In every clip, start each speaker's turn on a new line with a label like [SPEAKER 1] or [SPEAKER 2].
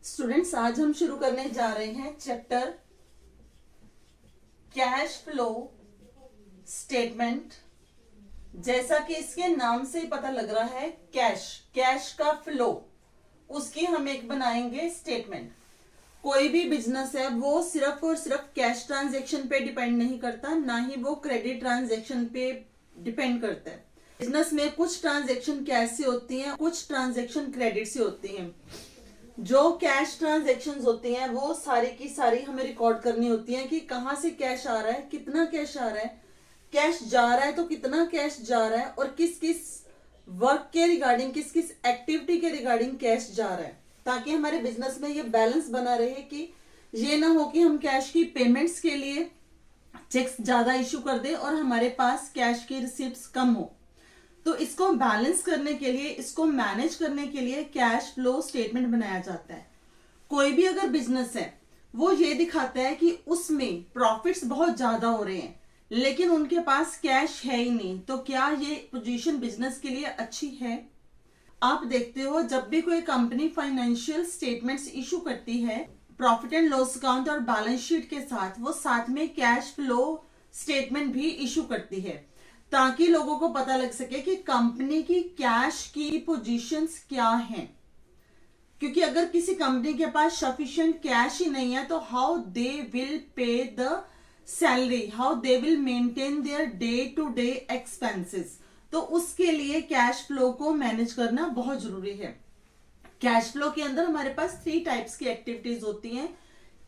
[SPEAKER 1] Students, आज हम शुरू करने जा रहे हैं चैप्टर कैश फ्लो स्टेटमेंट। जैसा कि इसके नाम से ही पता लग रहा है, कैश का फ्लो, उसकी हम एक बनाएंगे स्टेटमेंट। कोई भी बिजनेस है वो सिर्फ और सिर्फ कैश ट्रांजैक्शन पे डिपेंड नहीं करता, ना ही वो क्रेडिट ट्रांजैक्शन पे डिपेंड करता है। बिजनेस में कुछ ट्रांजैक्शन कैश से होती हैं, कुछ ट्रांजैक्शन क्रेडिट से होती हैं। जो कैश ट्रांजैक्शंस होती हैं वो सारी की सारी हमें रिकॉर्ड करनी होती हैं कि कहाँ से कैश आ रहा है, कितना कैश आ रहा है, कैश जा रहा है तो कितना कैश जा रहा है, और किस किस वर्क के रिगार्डिंग, किस किस एक्टिविटी के रिगार्डिंग कैश जा रहा है, ताकि हमारे बिजनेस में ये बैलेंस बना रहे कि ये ना हो कि हम कैश की पेमेंट्स के लिए चेक्स ज्यादा इशू कर दे और हमारे पास कैश की रिसिप्ट्स कम हो। तो इसको बैलेंस करने के लिए, इसको मैनेज करने के लिए कैश फ्लो स्टेटमेंट बनाया जाता है। कोई भी अगर बिजनेस है वो ये दिखाता है कि उसमें प्रॉफिट्स बहुत ज्यादा हो रहे हैं लेकिन उनके पास कैश है ही नहीं, तो क्या ये पोजीशन बिजनेस के लिए अच्छी है? आप देखते हो जब भी कोई कंपनी फाइनेंशियल स्टेटमेंट्स इशू करती है, प्रॉफिट एंड लॉस अकाउंट और बैलेंस शीट के साथ वो साथ में कैश फ्लो स्टेटमेंट भी इशू करती है, ताकि लोगों को पता लग सके कि कंपनी की कैश की पोजीशंस क्या हैं। क्योंकि अगर किसी कंपनी के पास सफिशिएंट कैश ही नहीं है तो how they will pay the salary, how they will maintain their day to day expenses. तो उसके लिए कैश फ्लो को मैनेज करना बहुत जरूरी है। कैश फ्लो के अंदर हमारे पास 3 टाइप्स की एक्टिविटीज होती हैं।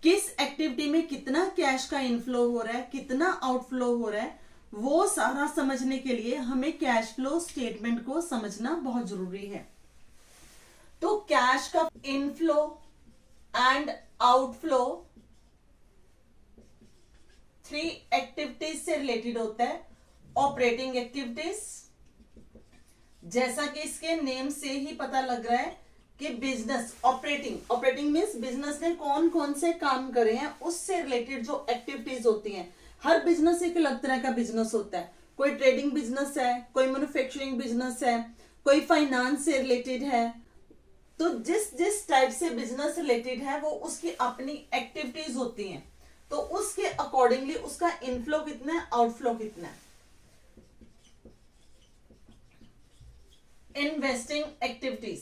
[SPEAKER 1] किस एक्टिविटी में कितना कैश का इनफ्लो हो रहा है, कितना आउटफ्लो हो रहा है, वो सारा समझने के लिए हमें कैश फ्लो स्टेटमेंट को समझना बहुत जरूरी है। तो कैश का इनफ्लो एंड आउटफ्लो 3 एक्टिविटीज से रिलेटेड होता है। ऑपरेटिंग एक्टिविटीज, जैसा कि इसके नेम से ही पता लग रहा है कि बिजनेस ऑपरेटिंग मीन्स बिजनेस ने कौन कौन से काम करे हैं, उससे रिलेटेड जो एक्टिविटीज होती हैं। हर बिजनेस एक अलग तरह का बिजनेस होता है। कोई ट्रेडिंग बिजनेस है, कोई मैन्युफैक्चरिंग बिजनेस है, कोई फाइनेंस से रिलेटेड है। तो जिस जिस टाइप से बिजनेस रिलेटेड है वो उसकी अपनी एक्टिविटीज होती हैं, तो उसके अकॉर्डिंगली उसका इनफ्लो कितना है, आउटफ्लो कितना है। इन्वेस्टिंग एक्टिविटीज,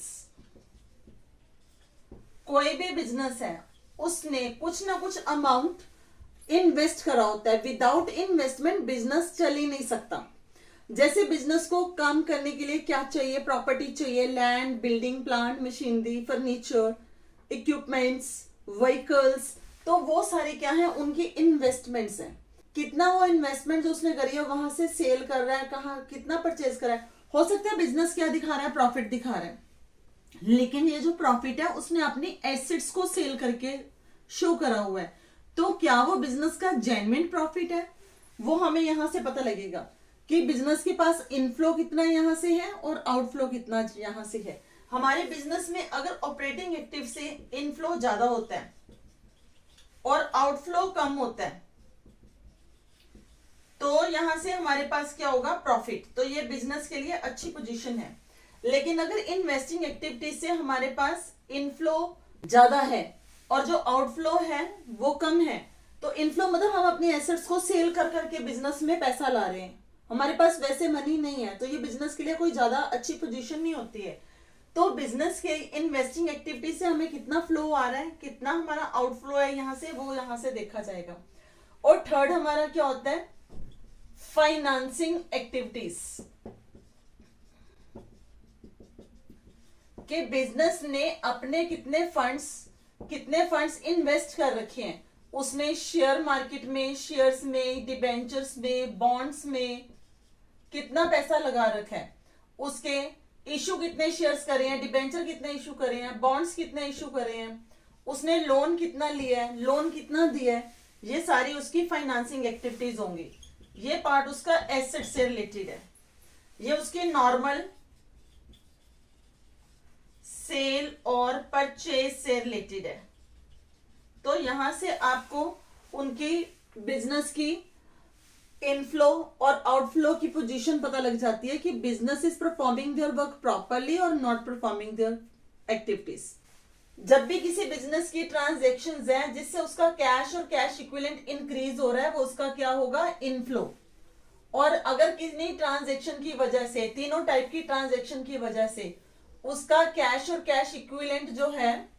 [SPEAKER 1] कोई भी बिजनेस है उसने कुछ ना कुछ अमाउंट इन्वेस्ट करा होता है। विदाउट इन्वेस्टमेंट बिजनेस चल ही नहीं सकता। जैसे बिजनेस को काम करने के लिए क्या चाहिए, प्रॉपर्टी चाहिए, land, building, plant, machinery, furniture, equipments, vehicles, तो वो सारे क्या है, उनकी इन्वेस्टमेंट्स हैं। कितना वो इन्वेस्टमेंट जो उसने करी है वहां से सेल कर रहा है, कहाँ कितना परचेज कर रहा है। हो सकता है बिजनेस क्या दिखा रहा है, प्रॉफिट दिखा रहा है, लेकिन ये जो प्रॉफिट है उसने अपनी एसेट्स को सेल करके शो करा हुआ है। तो क्या वो बिजनेस का जेन्युइन प्रॉफिट है, वो हमें यहां से पता लगेगा कि बिजनेस के पास इनफ्लो कितना यहां से है और आउटफ्लो कितना यहां से है। हमारे बिजनेस में अगर ऑपरेटिंग एक्टिव से इनफ्लो ज्यादा होता है और आउटफ्लो कम होता है तो यहां से हमारे पास क्या होगा, प्रॉफिट। तो ये बिजनेस के लिए अच्छी पोजीशन है। लेकिन अगर इन्वेस्टिंग एक्टिविटी से हमारे पास इनफ्लो ज्यादा है और जो आउटफ्लो है वो कम है, तो इनफ्लो मतलब हम अपने एसेट्स को सेल कर करके बिजनेस में पैसा ला रहे हैं, हमारे पास वैसे मनी नहीं है, तो ये बिजनेस के लिए कोई ज्यादा अच्छी पोजीशन नहीं होती है। तो बिजनेस के इन्वेस्टिंग एक्टिविटी से हमें कितना फ्लो आ रहा है, कितना हमारा आउटफ्लो है यहां से, वो यहां से देखा जाएगा। और थर्ड हमारा क्या होता है, फाइनेंसिंग एक्टिविटीज, कि बिजनेस ने अपने कितने फंड्स इन्वेस्ट कर रखे हैं। उसने शेयर मार्केट में, शेयर्स में, डिबेंचर्स में, बॉन्ड्स में कितना पैसा लगा रखा है, उसके इशू कितने शेयर्स करे हैं, डिबेंचर कितने इशू करे हैं, बॉन्ड्स कितने इशू करे हैं, उसने लोन कितना लिया है, लोन कितना दिया है, ये सारी उसकी फाइनेंसिंग एक्टिविटीज होंगी। ये पार्ट उसका एसेट से रिलेटेड है, ये उसकी नॉर्मल सेल और परचेज से रिलेटेड है। तो यहां से आपको उनकी बिजनेस की इनफ्लो और आउटफ्लो की पोजीशन पता लग जाती है कि business is performing their work properly और नॉट परफॉर्मिंग देयर एक्टिविटीज। जब भी किसी बिजनेस की ट्रांजैक्शंस है जिससे उसका कैश और कैश इक्विवेलेंट इंक्रीज हो रहा है, वो उसका क्या होगा, इनफ्लो। और अगर किसी ट्रांजैक्शन की वजह से, तीनों टाइप की ट्रांजैक्शन की वजह से उसका कैश और कैश इक्विवेलेंट जो है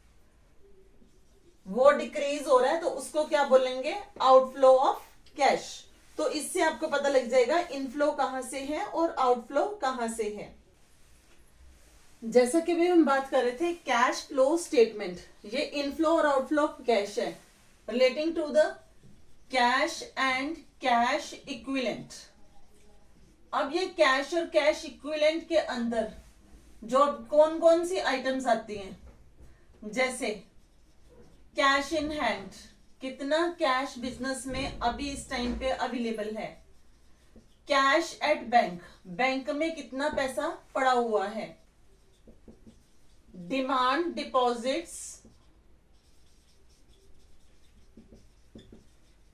[SPEAKER 1] वो डिक्रीज हो रहा है, तो उसको क्या बोलेंगे, आउटफ्लो ऑफ कैश। तो इससे आपको पता लग जाएगा इनफ्लो कहां से है और आउटफ्लो कहां से है। जैसा कि भी हम बात कर रहे थे, कैश फ्लो स्टेटमेंट, ये इनफ्लो और आउटफ्लो ऑफ कैश है, relating to the cash and cash equivalent. अब ये कैश और कैश इक्विवेलेंट के अंदर जो कौन कौन सी आइटम्स आती हैं, जैसे कैश इन हैंड, कितना कैश बिजनेस में अभी इस टाइम पे अवेलेबल है। कैश एट बैंक, बैंक में कितना पैसा पड़ा हुआ है। Demand deposits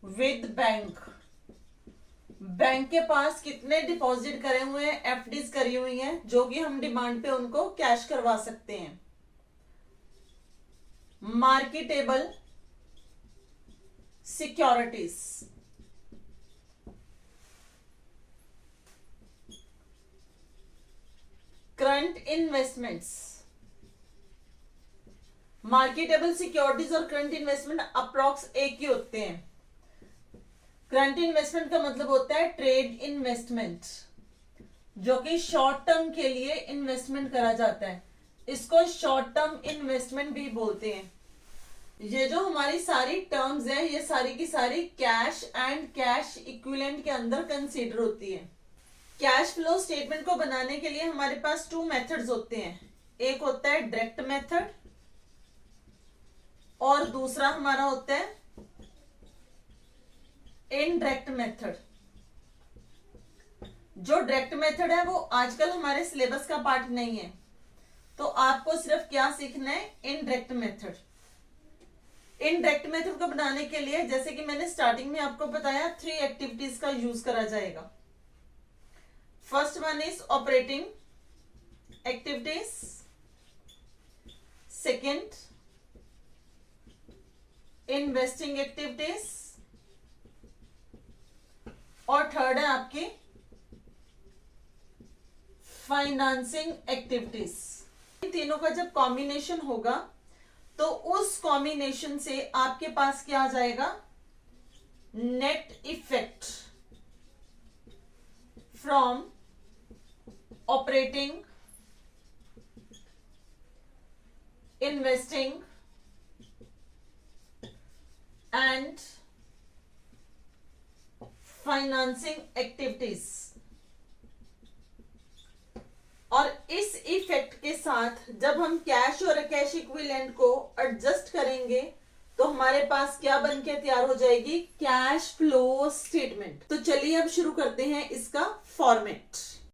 [SPEAKER 1] with bank, bank के पास कितने डिपॉजिट करे हुए हैं, एफडीज करी हुई हैं, जो कि हम डिमांड पे उनको कैश करवा सकते हैं। Marketable securities, current investments. Marketable securities और करंट इन्वेस्टमेंट अप्रॉक्स एक ही होते हैं। करंट इन्वेस्टमेंट का मतलब होता है ट्रेड इन्वेस्टमेंट, जो कि शॉर्ट टर्म के लिए इन्वेस्टमेंट करा जाता है, इसको शॉर्ट टर्म इन्वेस्टमेंट भी बोलते हैं। ये जो हमारी सारी टर्म्स हैं, ये सारी की सारी कैश एंड कैश इक्विवेलेंट के अंदर कंसीडर होती है। कैश फ्लो स्टेटमेंट को बनाने के लिए हमारे पास 2 मेथड्स होते हैं, एक होता है डायरेक्ट मेथड और दूसरा हमारा होता है इनडायरेक्ट मेथड। जो डायरेक्ट मेथड है वो आजकल हमारे सिलेबस का पार्ट नहीं है, तो आपको सिर्फ क्या सीखना है, इनडायरेक्ट मेथड। इनडायरेक्ट मेथड को बनाने के लिए, जैसे कि मैंने स्टार्टिंग में आपको बताया, 3 एक्टिविटीज का यूज करा जाएगा। First one is operating activities, second investing activities, और थर्ड है आपकी फाइनेंसिंग एक्टिविटीज। इन तीनों का जब कॉम्बिनेशन होगा तो उस कॉम्बिनेशन से आपके पास क्या आ जाएगा, net effect from operating, investing and financing activities. और इस इफेक्ट के साथ जब हम कैश और कैश इक्विवेलेंट को एडजस्ट करेंगे तो हमारे पास क्या बनके तैयार हो जाएगी, कैश फ्लो स्टेटमेंट। तो चलिए अब शुरू करते हैं इसका फॉर्मेट।